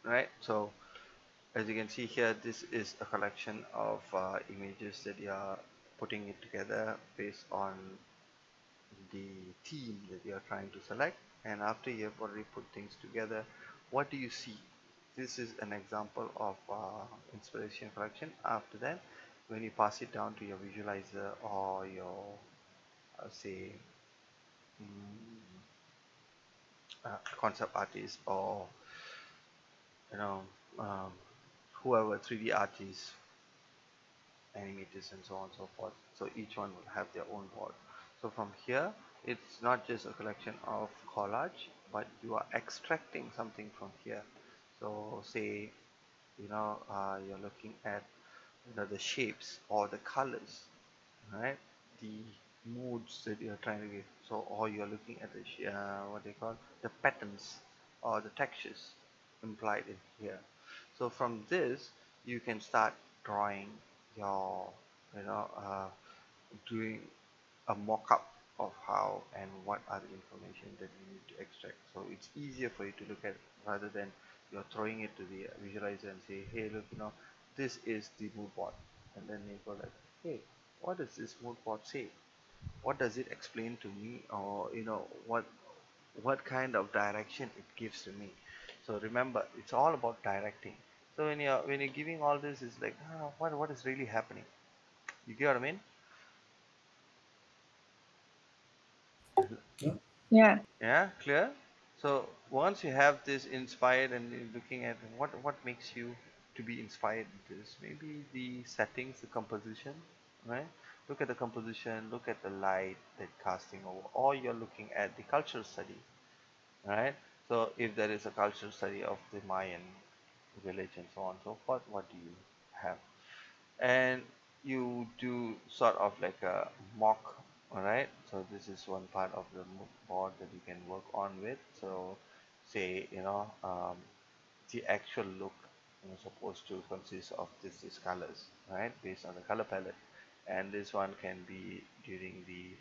right? So as you can see here, this is a collection of images that you are putting it together based on the theme that you are trying to select. And after you have already put things together, what do you see? This is an example of inspiration collection. After that, when you pass it down to your visualizer or your say mm, concept artist, or you know um, whoever 3D artist, animators, and so on and so forth. So each one will have their own board. So from here, it's not just a collection of collage, but you are extracting something from here. So say you're looking at the shapes or the colors, right? The moods that you're trying to give. So or you're looking at the what they call the patterns or the textures implied in here. So from this you can start drawing your you know doing a mock-up of how and what are the information that you need to extract. So it's easier for you to look at rather than you're throwing it to the visualizer and say, hey, look, this is the mood board. And then you go like, hey, what does this mood board say? What does it explain to me? Or, what kind of direction it gives to me? So remember, it's all about directing. So when you're giving all this, it's like, what is really happening? You get what I mean? Yeah. Yeah. Yeah, clear. So once you have this inspired and you're looking at what makes you to be inspired with this, maybe the settings, the composition, right? Look at the composition, look at the light that casting over, or you're looking at the cultural study, right? So if there is a cultural study of the Mayan village and so on and so forth, what do you have? And you do sort of like a mock. All right, so this is one part of the board that you can work on with. So say the actual look supposed to consist of this colors, right, based on the color palette. And this one can be during the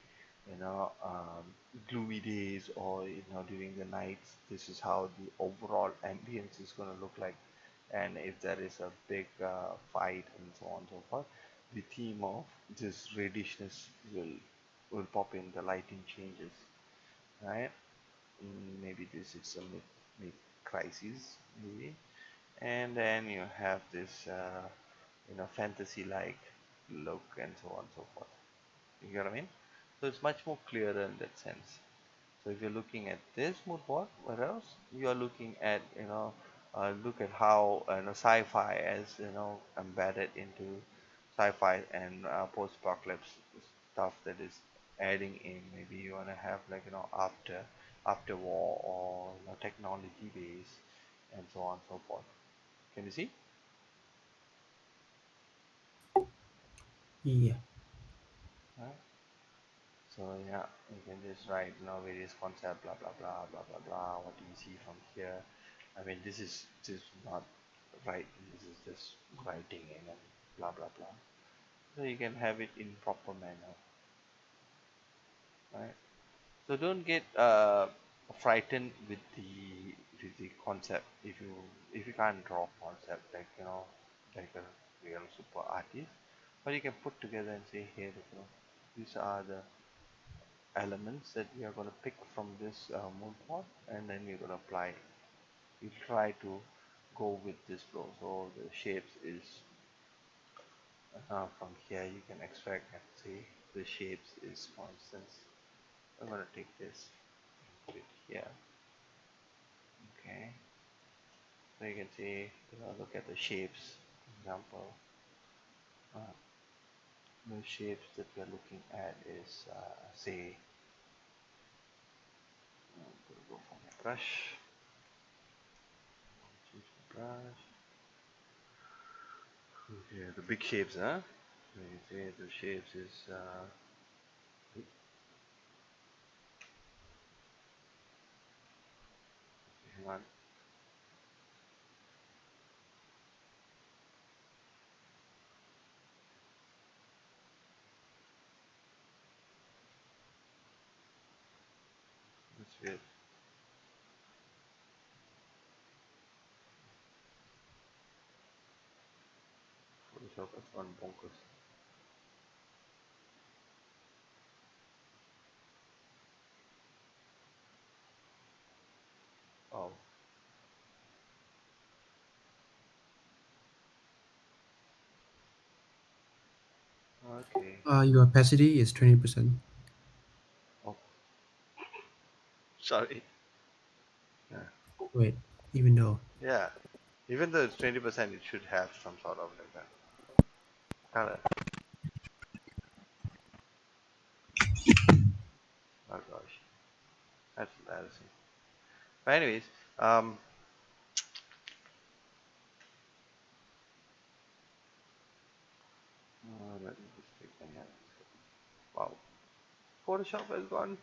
gloomy days, or during the nights. This is how the overall ambience is going to look like. And if there is a big fight and so on and so forth, the theme of this redishness will pop in, the lighting changes, right? Maybe this is a mid crisis, maybe. And then you have this fantasy like look and so on and so forth. You get what I mean? So it's much more clearer in that sense. So if you're looking at this mood board, what else? You are looking at, look at how sci-fi is, embedded into sci-fi and post-apocalypse stuff that is adding in. Maybe you want to have like, after war, or technology base and so on and so forth. Can you see? Yeah. Right? So yeah, you can just write various concept, blah blah blah blah blah blah. What do you see from here? I mean, this is just not writing. This is just writing and blah blah blah. So you can have it in proper manner, right? So don't get frightened with the concept if you can't draw concept like like a real super artist. But you can put together and say, here, these are the elements that we are going to pick from this mood board, and then we're going to apply. You try to go with this flow. So the shapes is from here you can extract and see the shapes is, for instance, I'm going to take this and put it here. Okay, so you can see, look at the shapes. Example, uh, the shapes that we are looking at is say, I'm going to go for my brush. Choose the brush. Okay, the big shapes, huh? So you see the shapes is hang on, that's weird. Photoshop has gone bonkers. Oh, okay. Your opacity is 20%. Oh, sorry. Yeah. Wait, even though. Yeah. Even though it's 20%, it should have some sort of like that color. Oh gosh, that's embarrassing. But anyways, um, let me just take my hand. Wow, Photoshop has gone.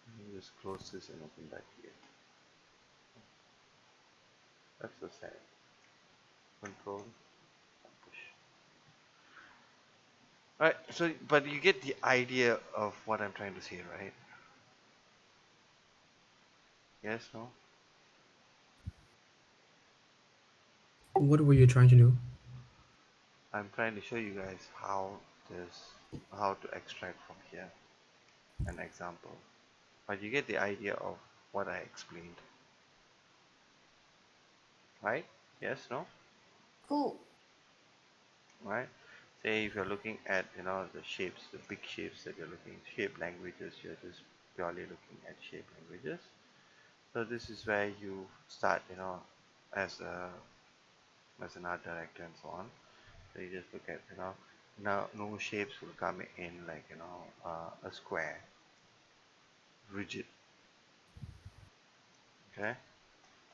Let me just close this and open back here. That's the same. Control, push. Alright, so but you get the idea of what I'm trying to say, right? Yes, no? What were you trying to do? I'm trying to show you guys this how to extract from here an example. But you get the idea of what I explained, right? Yes, no? Cool. Right? Say if you're looking at the shapes, the big shapes that you're looking, shape languages, you're just purely looking at shape languages. So this is where you start, as a as an art director and so on. So you just look at, now no shapes will come in like, a square, rigid. Okay,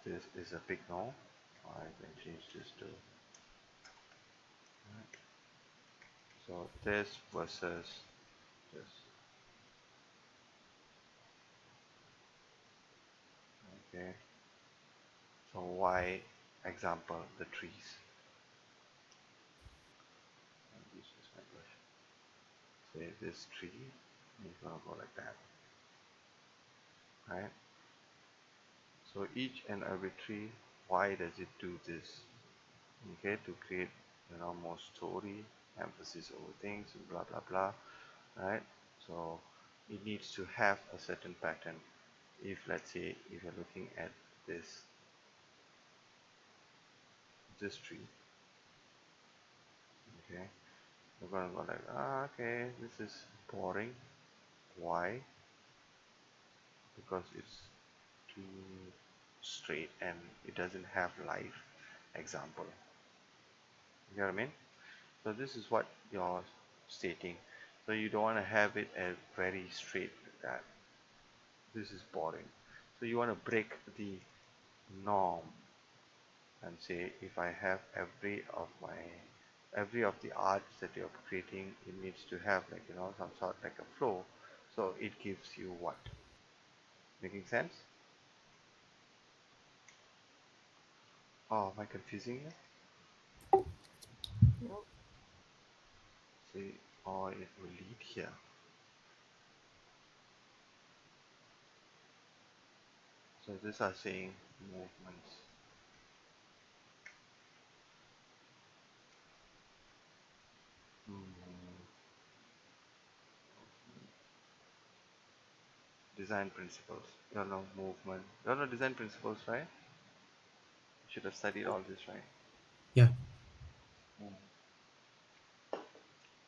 this is a big no. I can change this to, right. So this versus this. Okay, so why example the trees. This is my brush. Say this tree is gonna go like that, right? So each and every tree, why does it do this? Okay, to create more story, emphasis over things, and blah blah blah, right? So it needs to have a certain pattern. If let's say if you're looking at this tree, okay, you're gonna go like, okay, this is boring. Why? Because it's too straight and it doesn't have life. Example, you know what I mean? So this is what you're stating. So you don't want to have it as very straight like that. This is boring. So you want to break the norm and say if I have every of the arts that you're creating, it needs to have like some sort like a flow. So it gives you what? Making sense? Oh, am I confusing you? No. See, or it will lead here. So these are saying movements. Hmm. Design principles. You know movement. You know design principles, right? You should have studied all this, right? Yeah. Mm.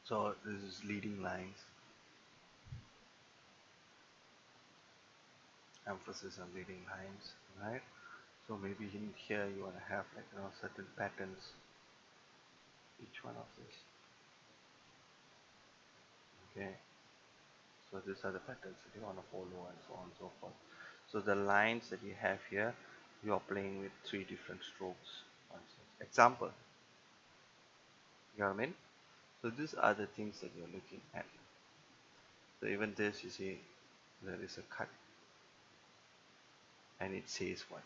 So this is leading lines, emphasis on leading lines, right? So maybe in here you want to have like certain patterns, each one of this. Okay. So these are the patterns that you want to follow and so on and so forth. So the lines that you have here, you are playing with three different strokes. For instance. Example, you know what I mean? So these are the things that you're looking at. So even this, you see, there is a cut, and it says what?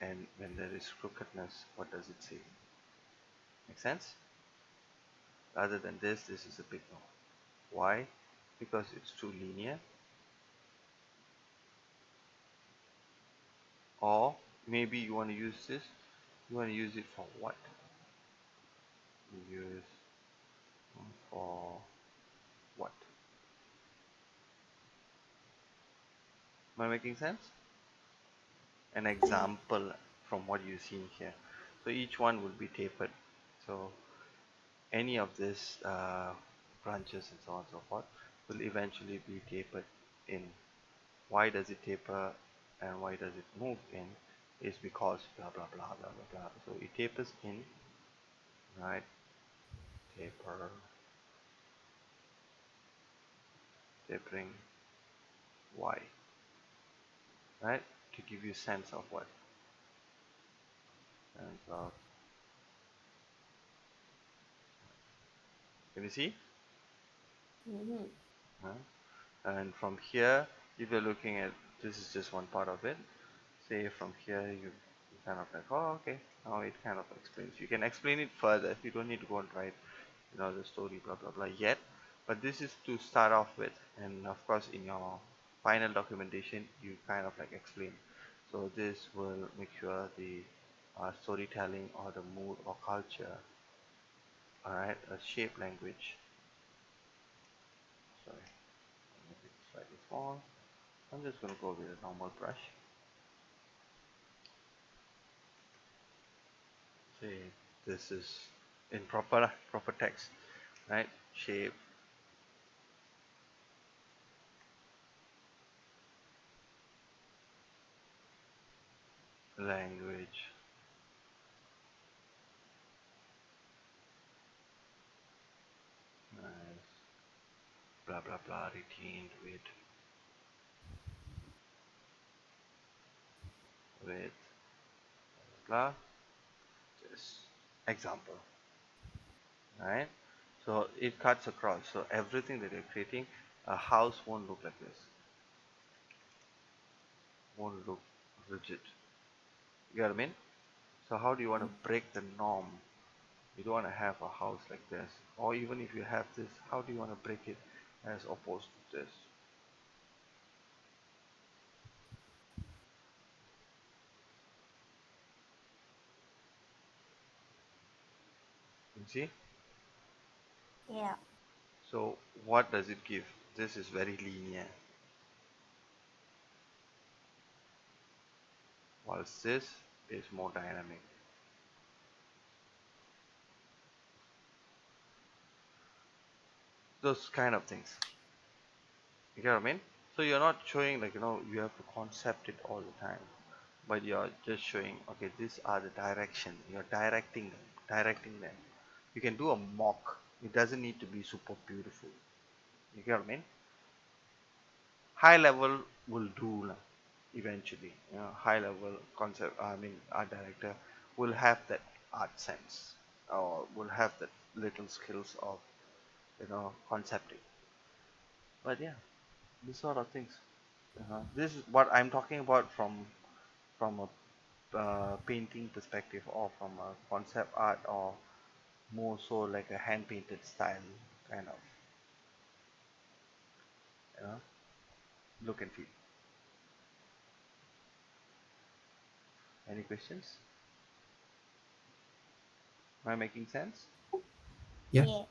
And when there is crookedness, what does it say? Make sense? Rather than this is a big no. Why? Because it's too linear, or maybe you want to use this. You want to use it for what? You use for what? Am I making sense? An Yeah. example from what you've seen here. So each one will be tapered. So any of these branches and so on and so forth will eventually be tapered in. Why does it taper and why does it move in is because blah blah blah blah blah blah. So it tapers in, right? Taper, tapering, why, right? To give you sense of what? Sense of, can you see? Mm-hmm. Huh? And from here, if you're looking at, this is just one part of it. Say from here, you kind of like, oh, okay, now it kind of explains. You can explain it further. You don't need to go and write, the story, blah, blah, blah, yet. But this is to start off with. And of course, in your final documentation, you kind of like explain. So this will make sure the storytelling or the mood or culture, all right, a shape language. Sorry, make it slightly small. I'm just going to go with a normal brush. Say this is in proper text, right? Shape, language, nice, blah blah blah, retained with blah, this example, right? So it cuts across. So everything that you're creating, a house won't look like this. Won't look rigid. You get what I mean? So how do you want to break the norm? You don't want to have a house like this. Or even if you have this, how do you want to break it as opposed to this? You see? Yeah. So what does it give? This is very linear, whilst this is more dynamic. Those kind of things. You get what I mean? So you're not showing like you have to concept it all the time, but you're just showing okay these are the direction. You're directing them. You can do a mock. It doesn't need to be super beautiful. You get what I mean? High level will do lah, eventually. High level concept. I mean, art director will have that art sense, or will have that little skills of concepting. But yeah, this sort of things. This is what I'm talking about from a painting perspective, or from a concept art, or more so like a hand painted style kind of you know look and feel. Any questions? Am I making sense? Yeah. Yeah.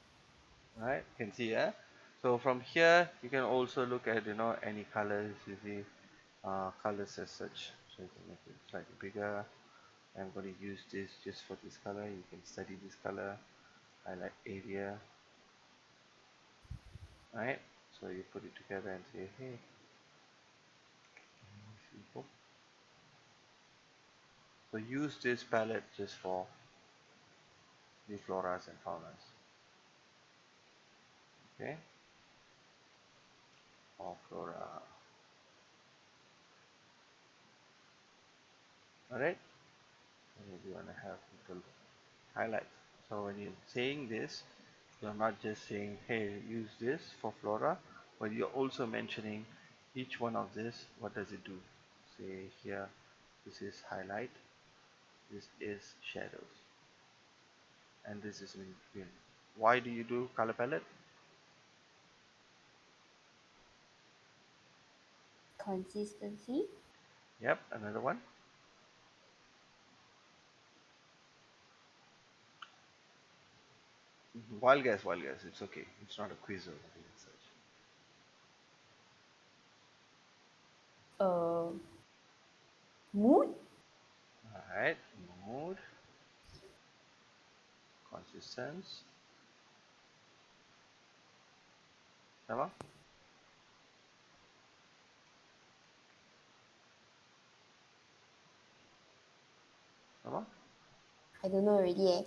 Right, can see, yeah. So from here you can also look at any colors. You see colors as such, so you can make it slightly bigger. I'm going to use this just for this color. You can study this color, highlight area, right? So you put it together and say, hey, simple. So use this palette just for the floras and faunas, okay? Or flora, all right? And if you want to have little highlights. So when you're saying this, you're not just saying, hey, use this for flora, but you're also mentioning each one of this, what does it do? Say here, this is highlight, this is shadows, and this is in green. Why do you do color palette? Consistency. Yep, another one. Wild guess. It's okay. It's not a quiz or anything as such. Uh, Mood? All right. Mood, consistence. Sama? Sama? I don't know already. Eh.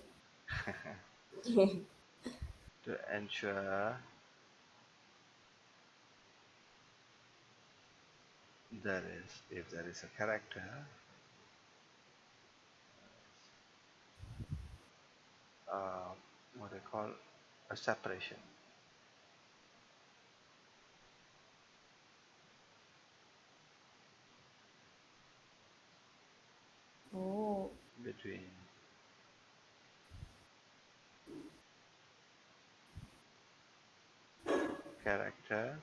To ensure if there is a character, uh, what they call a separation Oh. between character,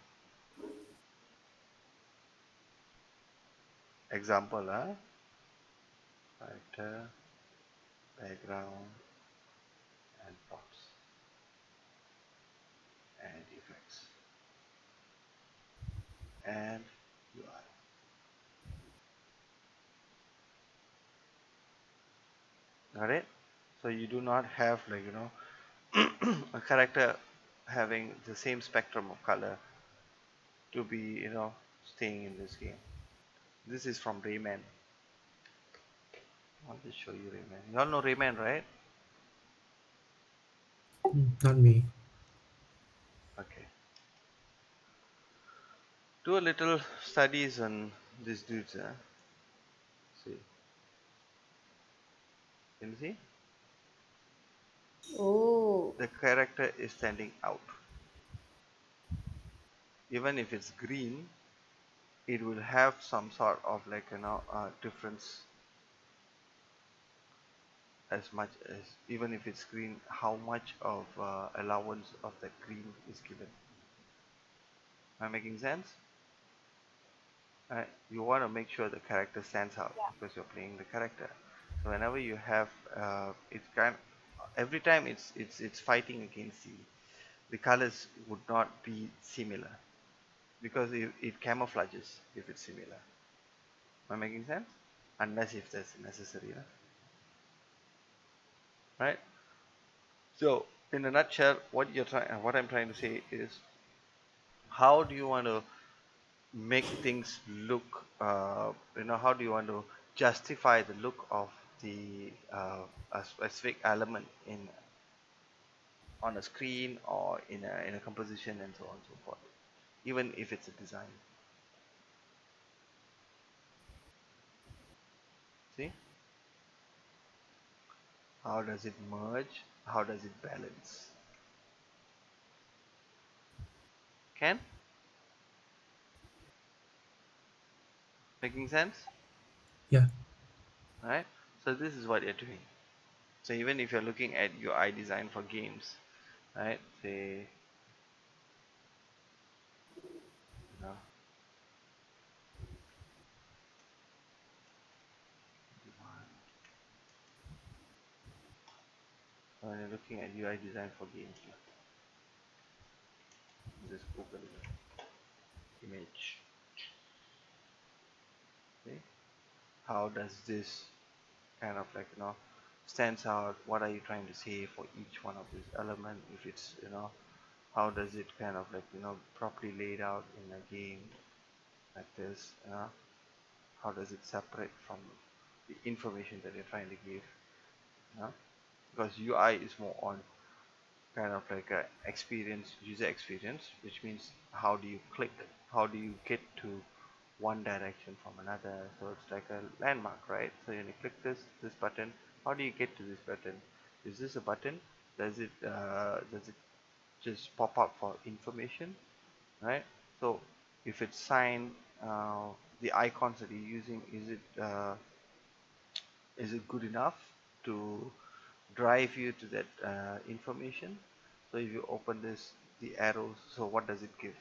example, character, background, and props and effects and UI. Got it? So you do not have like a character having the same spectrum of color to be staying in this game. This is from Rayman. I'll just show you Rayman. You all know Rayman, right? Not me. Okay. Do a little studies on these dudes. See, can you see? Oh. The character is standing out. Even if it's green, it will have some sort of like difference as much as even if it's green, how much of allowance of that green is given. Am I making sense? You want to make sure the character stands out Yeah. because you're playing the character. So whenever you have it's kind every time it's fighting against you, the colors would not be similar because it camouflages if it's similar. Am I making sense? Unless if that's necessary, right? So in a nutshell, what I'm trying to say is, how do you want to make things look? How do you want to justify the look of the a specific element in on a screen or in a composition and so on and so forth, even if it's a design. See, how does it merge? How does it balance? Can making sense? Yeah. Right? So this is what you're doing. So even if you're looking at UI design for games, right? Say, you know, when you're looking at UI design for games, just Google image. Okay? How does this kind of like stands out? What are you trying to say for each one of these element? If it's how does it kind of like properly laid out in a game like this? How does it separate from the information that you're trying to give? You know? Because UI is more on kind of like a user experience, which means how do you click, how do you get to one direction from another. So it's like a landmark, right? So when you click this button, how do you get to this button? Is this a button? Does it just pop up for information, right? So if it's signed, the icons that you're using, is it good enough to drive you to that information? So if you open this, the arrows, so what does it give?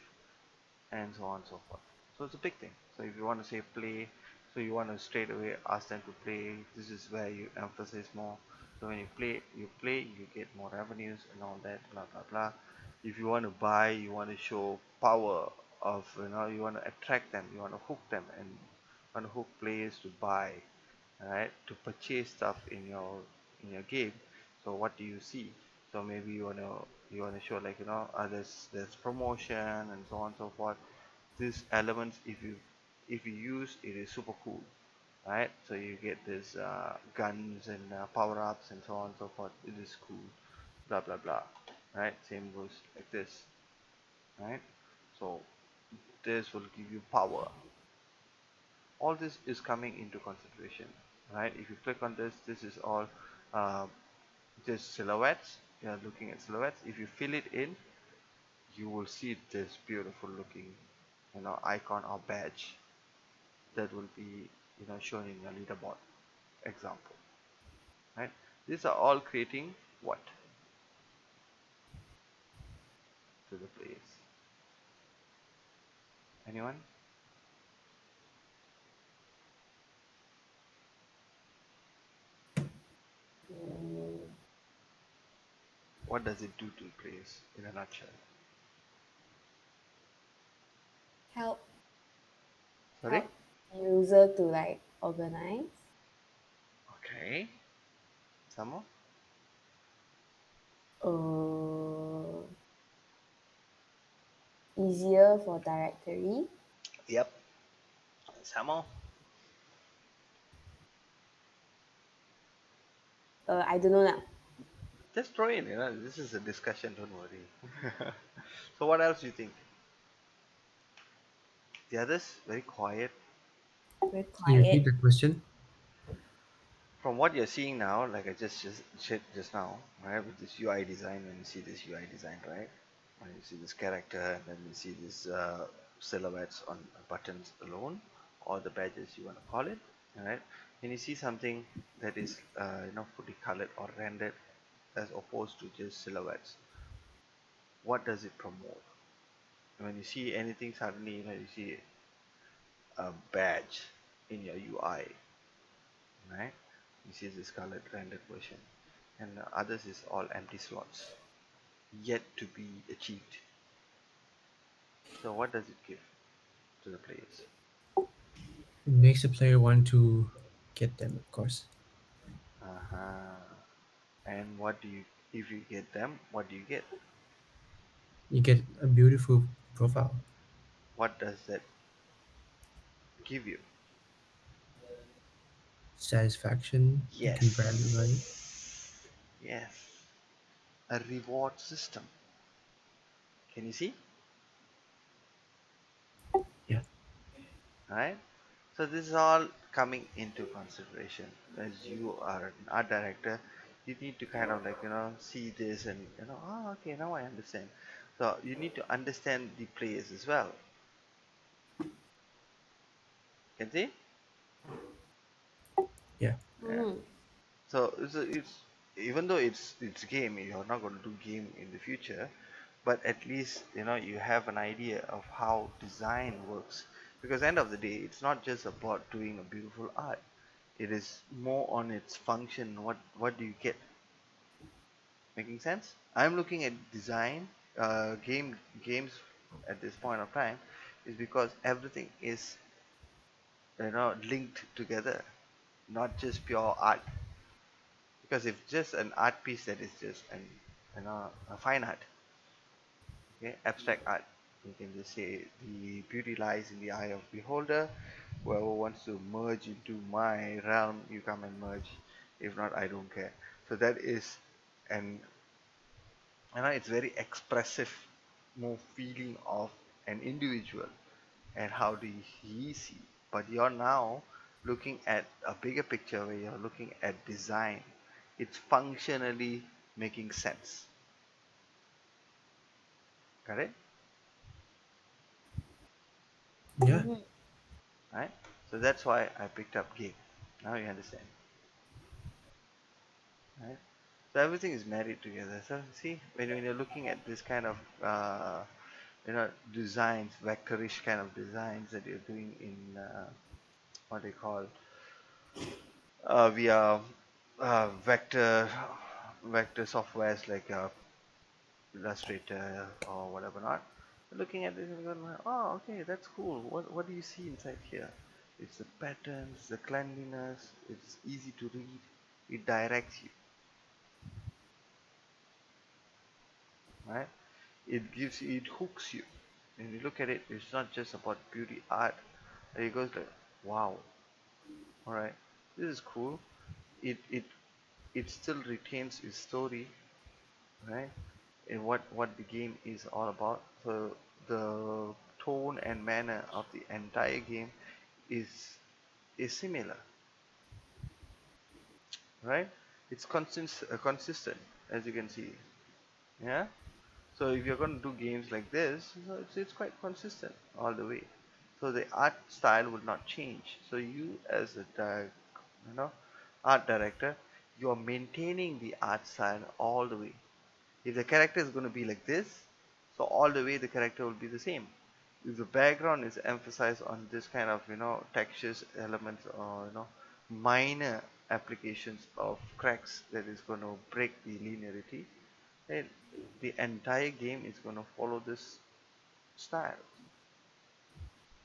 And so on and so forth. So it's a big thing. So if you want to say play, so you want to straight away ask them to play, this is where you emphasize more. So when you play, you get more revenues and all that, blah blah blah. If you want to buy, you want to show power of, you want to attract them, you want to hook them, and want to hook players to buy, right? To purchase stuff in your game. So what do you see? So maybe you wanna show, like, there's promotion and so on and so forth. These elements, if you use it, is super cool, right? So you get this guns and power-ups and so on and so forth. It is cool, blah blah blah, right? Same goes like this, right? So this will give you power. All this is coming into consideration, right? If you click on this, this is all uh, just silhouettes. You are looking at silhouettes. If you fill it in, you will see this beautiful looking, icon or badge that will be, shown in your leaderboard example, right? These are all creating what to the players? Anyone? What does it do to players in a nutshell? Help Sorry? help user to like organize. Okay. Some more? Uh, Easier for directory. Yep. Some more? I don't know now. Just throw in, this is a discussion, don't worry. So what else do you think? The others, very quiet. Very Can you repeat quiet. the question? From what you're seeing now, like I just said just now, right, with this UI design, when you see this UI design, right, when you see this character, and then you see these silhouettes on buttons alone, or the badges you want to call it, right? When you see something that is, fully colored or rendered, as opposed to just silhouettes, what does it promote? When you see anything, suddenly, you see a badge in your UI, right? This is this colored rendered version, and the others is all empty slots yet to be achieved. So what does it give to the players? It makes the player want to get them, of course. Uh-huh. And what do you, if you get them, what do you get? You get a beautiful profile, What does that give you? satisfaction. You can brag about it. Yes, yes, a reward system. Can you see? Yeah. Right? So this is all coming into consideration. As you are an art director, you need to kind of, like, see this, and oh, okay, now I understand. So you need to understand the players as well. Can see? Yeah. Yeah. Mm. So it's even though it's game, you're not going to do game in the future, but at least you have an idea of how design works. Because end of the day, it's not just about doing a beautiful art. It is more on its function. What do you get? Making sense? I'm looking at design, games at this point of time, is because everything is, linked together, not just pure art. Because if just an art piece, that is just a fine art, okay, abstract art, you can just say the beauty lies in the eye of beholder. Whoever wants to merge into my realm, you come and merge. If not, I don't care. So that is an it's very expressive, more feeling of an individual and how do he see. But you're now looking at a bigger picture where you're looking at design. It's functionally making sense. Correct? Yeah. Mhm. Right? So that's why I picked up game. Now you understand. Right? So everything is married together. So see, when you're looking at this kind of designs, vectorish kind of designs that you're doing in what they call via vector softwares like Illustrator or whatever not. Looking at this and going, oh, okay, that's cool. What do you see inside here? It's the patterns, the cleanliness. It's easy to read. It directs you, right? It gives you, it hooks you. When you look at it, it's not just about beauty art. It goes like, wow, all right, this is cool. It still retains its story, right? And what the game is all about. So the tone and manner of the entire game is is similar, right? It's consistent, as you can see. Yeah. So if you're going to do games like this, so it's quite consistent all the way. So the art style will not change. So you as a you know art director, you are maintaining the art style all the way. If the character is going to be like this, so all the way the character will be the same. If the background is emphasized on this kind of textures, elements, or minor applications of cracks that is going to break the linearity, then the entire game is going to follow this style.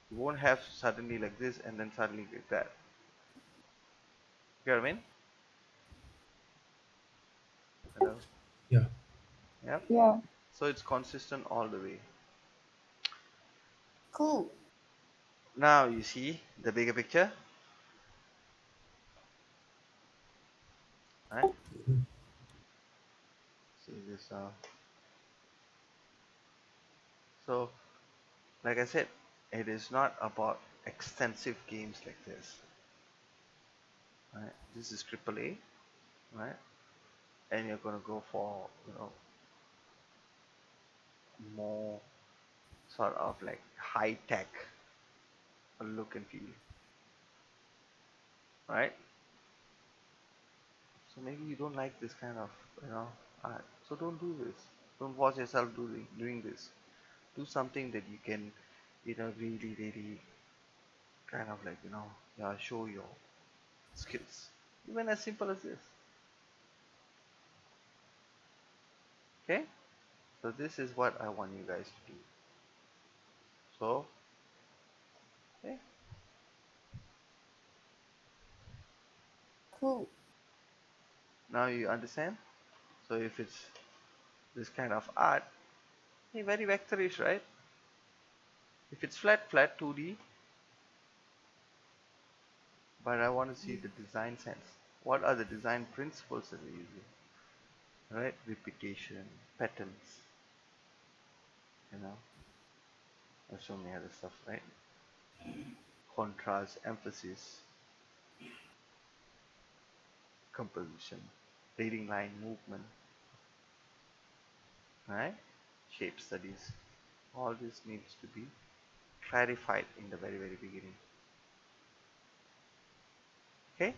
You won't have suddenly like this and then suddenly like that. You know what I mean? Hello. Yeah. Yep. Yeah. So it's consistent all the way. Cool. Now you see the bigger picture, right? Mhm. See this now. So, like I said, it is not about extensive games like this, right? This is AAA, right? And you're gonna go for more sort of like high tech look and feel, right? So maybe you don't like this kind of art. So don't do this. Don't watch yourself doing this. Do something that you can really really kind of like yeah, show your skills. Even as simple as this. Okay? So this is what I want you guys to do. So, okay, Cool. now you understand. So if it's this kind of art, very vectorish, right? If it's flat 2D, but I want to see the design sense. What are the design principles that we're using? Right? Repetition, patterns, you know, there's so many other stuff, right? Contrast, emphasis, composition, leading line, movement, right? Shape studies. All this needs to be clarified in the very, very beginning. Okay?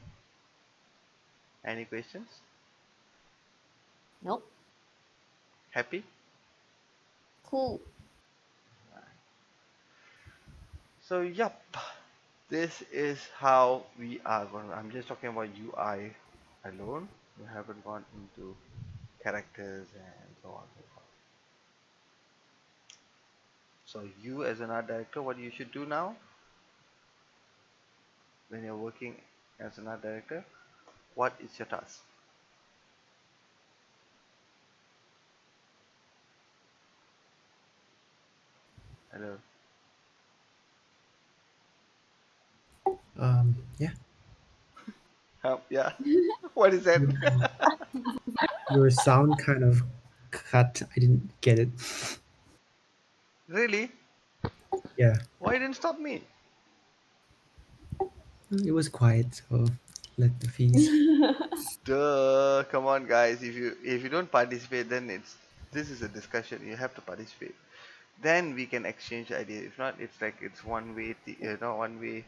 Any questions? Nope. Happy? Cool. So, yup, this is how we are going. I'm just talking about UI alone. We haven't gone into characters and so on and so forth. So, you as an art director, what you should do now when you're working as an art director, what is your task? Hello. Yeah. Yeah. What is that? Your, your sound kind of cut. I didn't get it. Really? Yeah. Why you didn't stop me? It was quiet, so let the fees. Duh, come on guys. If you don't participate, then it's this is a discussion. You have to participate. Then we can exchange ideas. If not, it's like it's one way. One way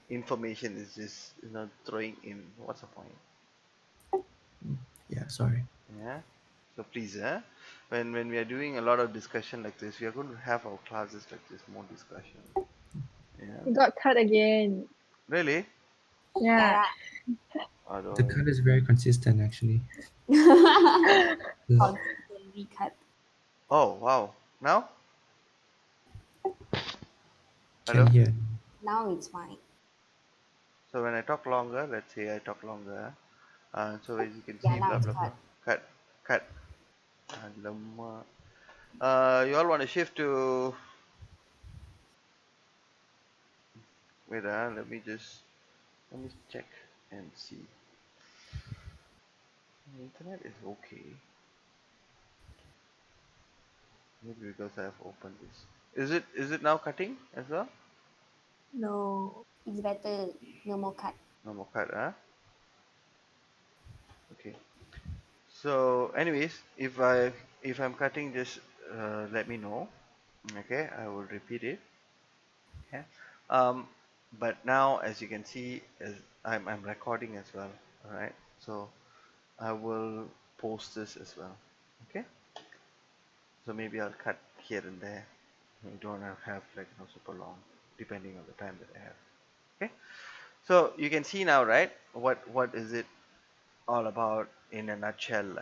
information is just throwing in. What's the point? Yeah, sorry. Yeah. So please, when we are doing a lot of discussion like this, we are going to have our classes like this, more discussion. Yeah. It got cut again. Really? Yeah. The Otherwise, cut is very consistent actually. L- Consistently cut. oh wow. Now, Can hello. hear. Now it's fine. So when I talk longer, let's say I talk longer. So as you can Yeah, see, now blah it's blah blah. cut. Cut, cut. Alamak. You all want to shift to? Wait, let me check and see. Internet is okay. Maybe because I have opened this. Is it now cutting as well? No, it's better. No more cut. No more cut, huh? Okay. So, anyways, if I'm cutting, just let me know. Okay, I will repeat it. Okay. Um, but now, as you can see, as I'm recording as well. All right. So I will post this as well. Okay. So maybe I'll cut here and there. You don't have like super long, depending on the time that I have. Okay. So you can see now, right? What is it all about in a nutshell?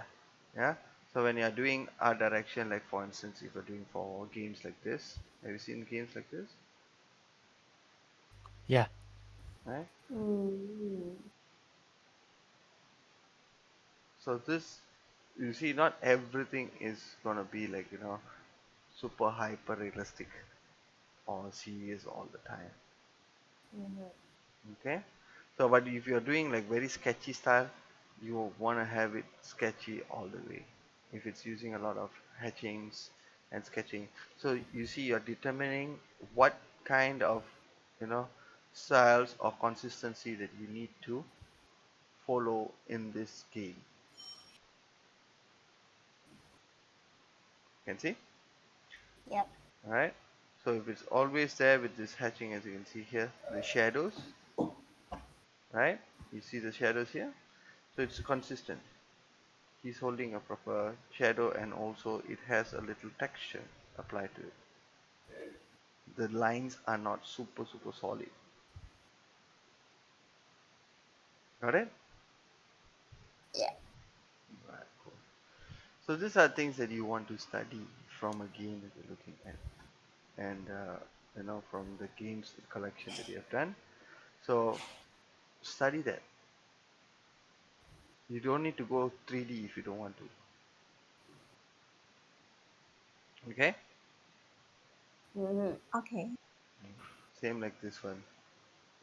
Yeah. So when you're doing art direction, like for instance, if you're doing for games like this, have you seen games like this? Yeah. Right. Mm. So this, you see, not everything is gonna be like super hyper realistic or serious all the time. Mhm. Okay. So but if you're doing like very sketchy style, you want to have it sketchy all the way. If it's using a lot of hatchings and sketching, so you see you're determining what kind of you know styles or consistency that you need to follow in this game. Can see? Yep. All right. So if it's always there with this hatching, as you can see here, the shadows, right? You see the shadows here, so it's consistent. He's holding a proper shadow, and also it has a little texture applied to it. The lines are not super solid. Got it? Yeah. Right, cool. So these are things that you want to study from a game that you're looking at, and from the games collection that you have done. So study that. You don't need to go 3D if you don't want to. Okay? Okay. Same like this one.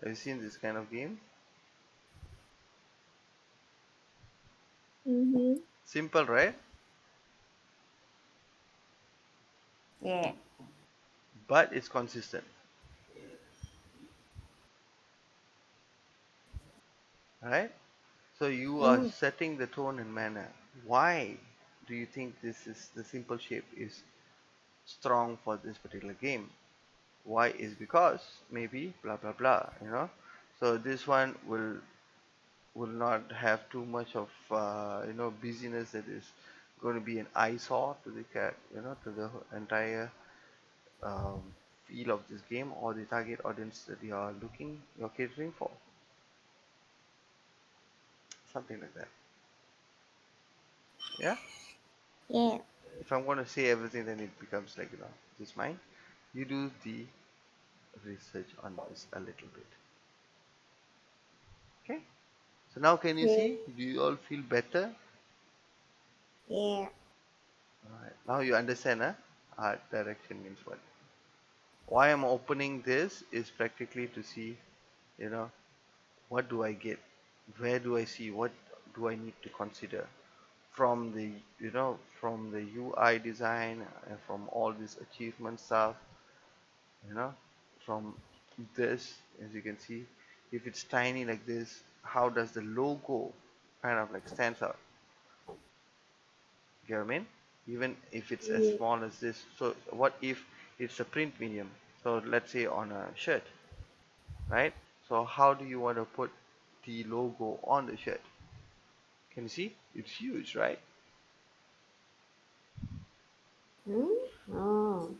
Have you seen this kind of game? Mm-hmm. Simple, right? Yeah. But it's consistent, right? So you are Mm-hmm. setting the tone and manner. Why do you think this is the simple shape is strong for this particular game? Why is because maybe blah blah blah. So this one will not have too much of busyness that is going to be an eyesore to the cat, to the entire um, feel of this game or the target audience that you're catering for, something like that. Yeah. Yeah. If I'm going to say everything, then it becomes like just mine. You do the research on this a little bit. Okay. So now can you Yeah. see? Do you all feel better? Yeah. Alright. Now you understand, huh? Art direction means what? Why I'm opening this is practically to see, you know, what do I get? Where do I see? What do I need to consider? From the UI design and from all this achievement stuff, you know, from this, as you can see, if it's tiny like this, how does the logo kind of like stands out? You know what I mean? Even if it's as Mm. small as this. So what if it's a print medium? So let's say on a shirt, right? So how do you want to put the logo on the shirt? Can you see? It's huge, right? Mm? Oh.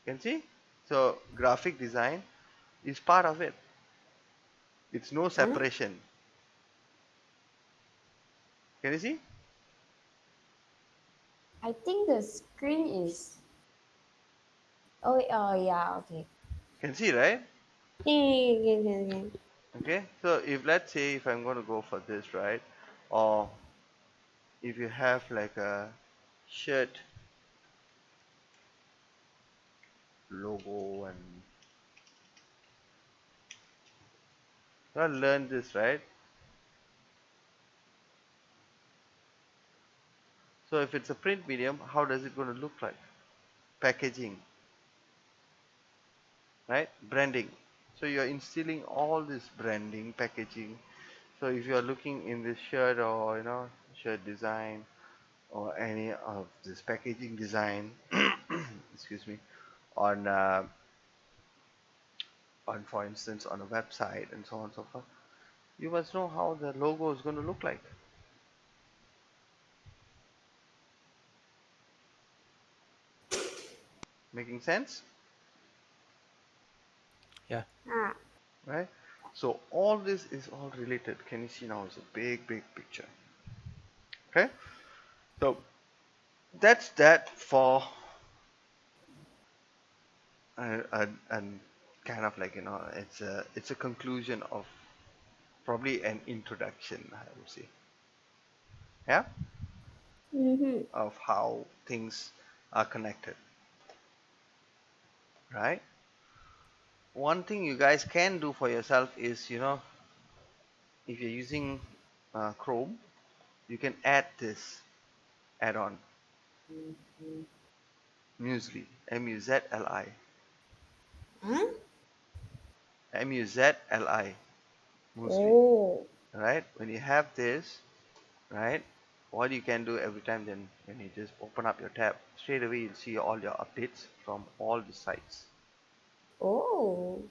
Can you see? So graphic design is part of it. It's no Huh? separation. Can you see? I think the screen is. Oh, oh yeah. Okay. Can see, right? Okay. Okay. So if let's say if I'm going to go for this, right? Or if you have like a shirt logo and you gotta learn this, right? So if it's a print medium, how does it going to look like? Packaging, right? Branding. So you're instilling all this branding, packaging. So if you are looking in this shirt or shirt design or any of this packaging design, excuse me, on for instance on a website and so on and so forth, you must know how the logo is going to look like. Making sense? Yeah. Ah. Right? So all this is all related. Can you see now? It's a big picture. Okay? So that's that for a kind of like it's a conclusion of probably an introduction, I would say. Yeah, Mm-hmm. of how things are connected, right? One thing you guys can do for yourself is, if you're using Chrome, you can add this add-on Musli, Muzli, Huh? Muzli, Musli, Oh. right? When you have this, right, what you can do every time, then when you just open up your tab, straight away you'll see all your updates from all the sites Oh.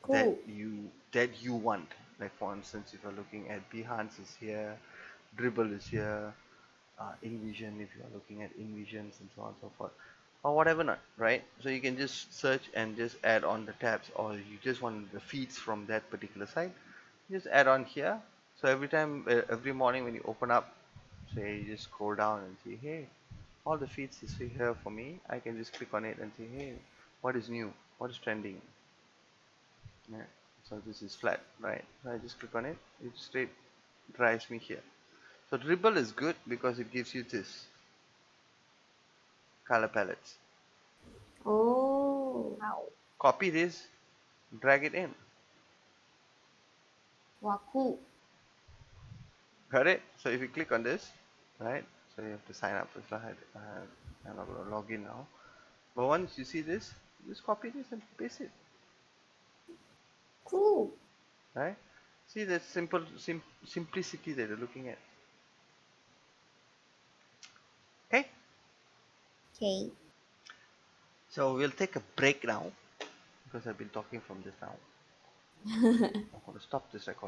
that Cool. you want. Like for instance, if you're looking at Behance is here, Dribble is here, InVision if you're looking at InVisions and so on and so forth, or whatever not, right? So you can just search and just add on the tabs, or you just want the feeds from that particular site, just add on here. So every time, every morning when you open up, say you just scroll down and see, hey, all the feeds is here for me. I can just click on it and say, hey, what is new? What is trending? Yeah. So this is flat, right? So I just click on it. It straight drives me here. So dribble is good because it gives you this color palettes. Oh. Wow. Copy this, drag it in. Wow. Cool. Got it? So if you click on this, right? So you have to sign up. So I'm not going to log in now. But once you see this, just copy this and paste it, Cool. right? See the simplicity that you're looking at. Okay, Okay. so we'll take a break now because I've been talking from this now. I'm going to stop this recording.